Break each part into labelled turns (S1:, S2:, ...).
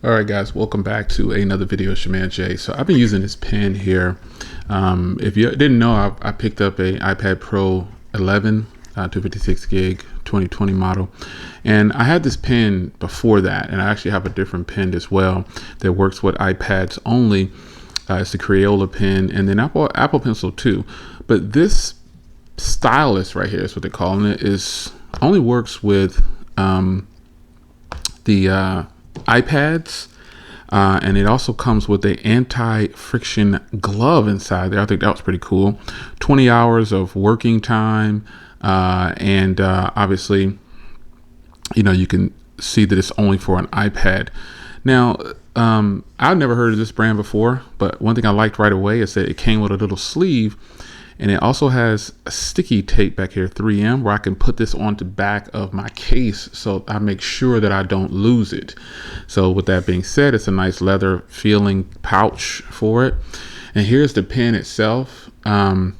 S1: All right, guys, welcome back to another video. It's your man Jay. So I've been using this pen here. If you didn't know, I picked up a iPad Pro 11, 256 gig, 2020 model. And I had this pen before that, and I actually have a different pen as well that works with iPads only. It's the Crayola pen, and then Apple Pencil too. But this Stylus right here is what they're calling it, is only works with the iPads, and it also comes with a anti-friction glove inside there. I think that was pretty cool. 20 hours of working time, and obviously, you can see that it's only for an iPad. Now, I've never heard of this brand before, but one thing I liked right away is that it came with a little sleeve. And it also has a sticky tape back here, 3M, where I can put this on the back of my case so I make sure that I don't lose it. So with that being said, it's a nice leather feeling pouch for it. And here's the pen itself. The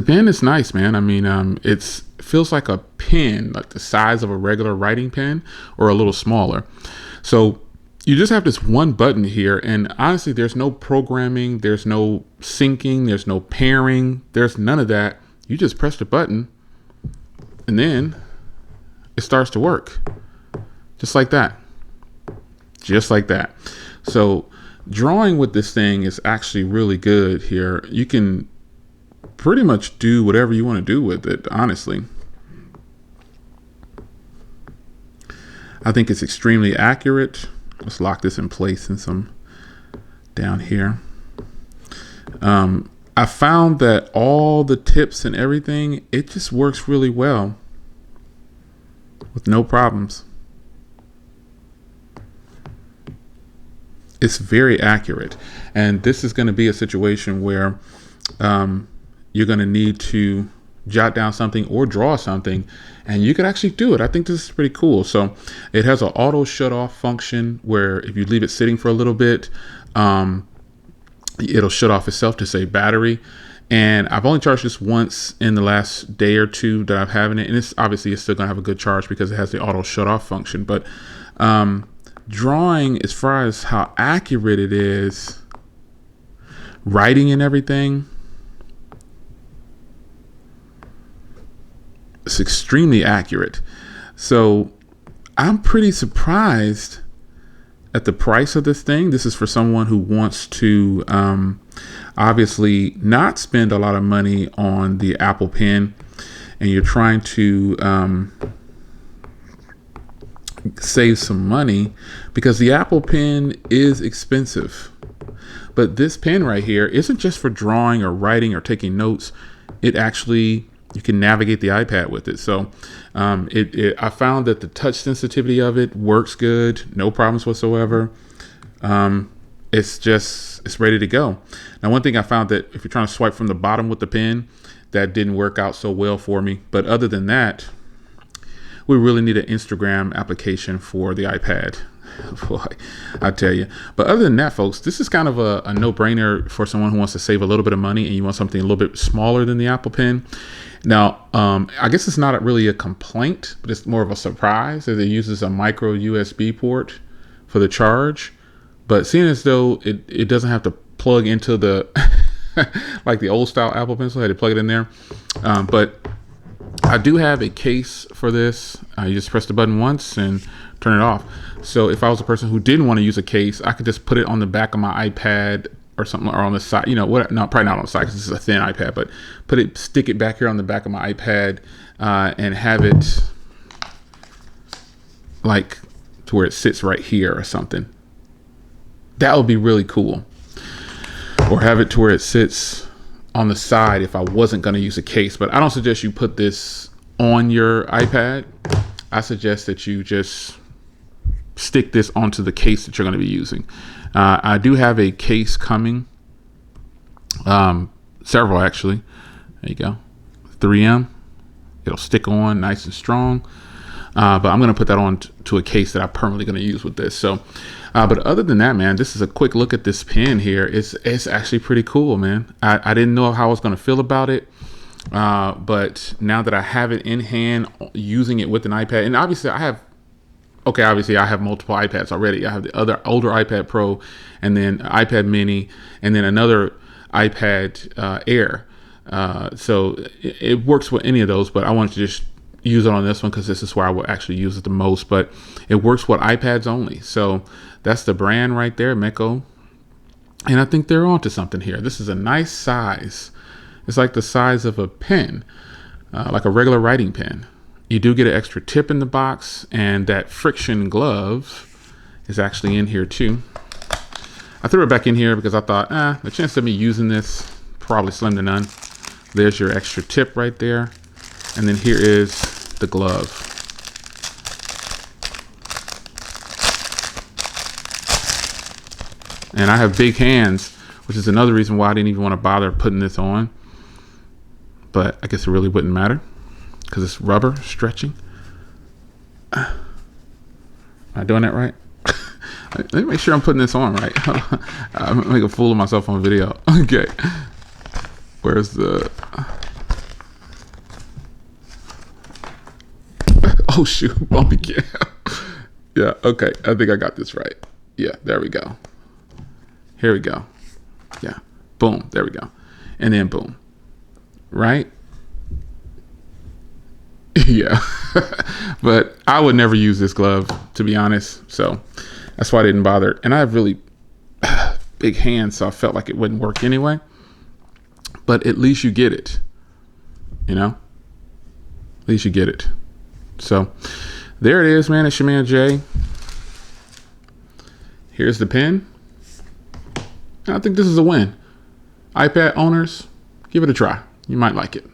S1: pen is nice, man. I mean, it feels like a pen, like the size of a regular writing pen or a little smaller. So you just have this one button here, and honestly, there's no programming, there's no syncing, there's no pairing, there's none of that. You just press the button, and then it starts to work. Just like that. Just like that. So drawing with this thing is actually really good here. You can pretty much do whatever you want to do with it, honestly. I think it's extremely accurate. Let's lock this in place and some down here. I found that all the tips and everything, it just works really well with no problems. It's very accurate. And this is going to be a situation where you're going to need to jot down something or draw something, and you can actually do it. I think this is pretty cool. So it has an auto shut off function where if you leave it sitting for a little bit, it'll shut off itself to save battery. And I've only charged this once in the last day or two that I've having it, and it's still gonna have a good charge because it has the auto shut off function. But drawing, as far as how accurate it is, writing and everything, it's extremely accurate. So I'm pretty surprised at the price of this thing. This is for someone who wants to obviously not spend a lot of money on the Apple Pen, and you're trying to save some money, because the Apple Pen is expensive. But this pen right here isn't just for drawing or writing or taking notes. It actually, you can navigate the iPad with it. So I found that the touch sensitivity of it works good, no problems whatsoever. It's ready to go. Now, one thing I found that if you're trying to swipe from the bottom with the pen, that didn't work out so well for me. But other than that, we really need an Instagram application for the iPad. Boy, I tell you. But other than that, folks, this is kind of a no-brainer for someone who wants to save a little bit of money and you want something a little bit smaller than the Apple Pen. Now, I guess it's not really a complaint, but it's more of a surprise that it uses a micro USB port for the charge. But seeing as though it doesn't have to plug into the like the old style Apple Pencil, I had to plug it in there. But I do have a case for this. You just press the button once and turn it off. So if I was a person who didn't want to use a case, I could just put it on the back of my iPad or something, or on the side, what? No, probably not on the side because this is a thin iPad, but stick it back here on the back of my iPad, and have it like to where it sits right here or something. That would be really cool. Or have it to where it sits on the side if I wasn't going to use a case. But I don't suggest you put this on your iPad. I suggest that you just stick this onto the case that you're going to be using. I do have a case coming, several actually. There you go, 3M. It'll stick on nice and strong. But I'm going to put that on to a case that I'm permanently going to use with this. So, but other than that, man, this is a quick look at this pen here. It's actually pretty cool, man. I didn't know how I was going to feel about it. But now that I have it in hand, using it with an iPad, and obviously I have okay, obviously I have multiple iPads already. I have the other older iPad Pro, and then iPad Mini, and then another iPad Air. So it works with any of those, but I wanted to just use it on this one because this is where I will actually use it the most. But it works with iPads only. So that's the brand right there, MECO. And I think they're onto something here. This is a nice size. It's like the size of a pen, like a regular writing pen. You do get an extra tip in the box, and that friction glove is actually in here too. I threw it back in here because I thought, the chance of me using this, probably slim to none. There's your extra tip right there. And then here is the glove. And I have big hands, which is another reason why I didn't even want to bother putting this on. But I guess it really wouldn't matter because it's rubber stretching. Am I doing that right? Let me make sure I'm putting this on right. I'm make a fool of myself on video. Okay. Where's the... Oh shoot, bumpy cam. Yeah, okay. I think I got this right. Yeah, there we go. Here we go. Yeah. Boom. There we go. And then boom. Right? Yeah. But I would never use this glove, to be honest. So that's why I didn't bother. And I have really big hands, so I felt like it wouldn't work anyway. But at least you get it. You know? At least you get it. So there it is, man. It's your man Jay. Here's the pen. I think this is a win. iPad owners, give it a try. You might like it.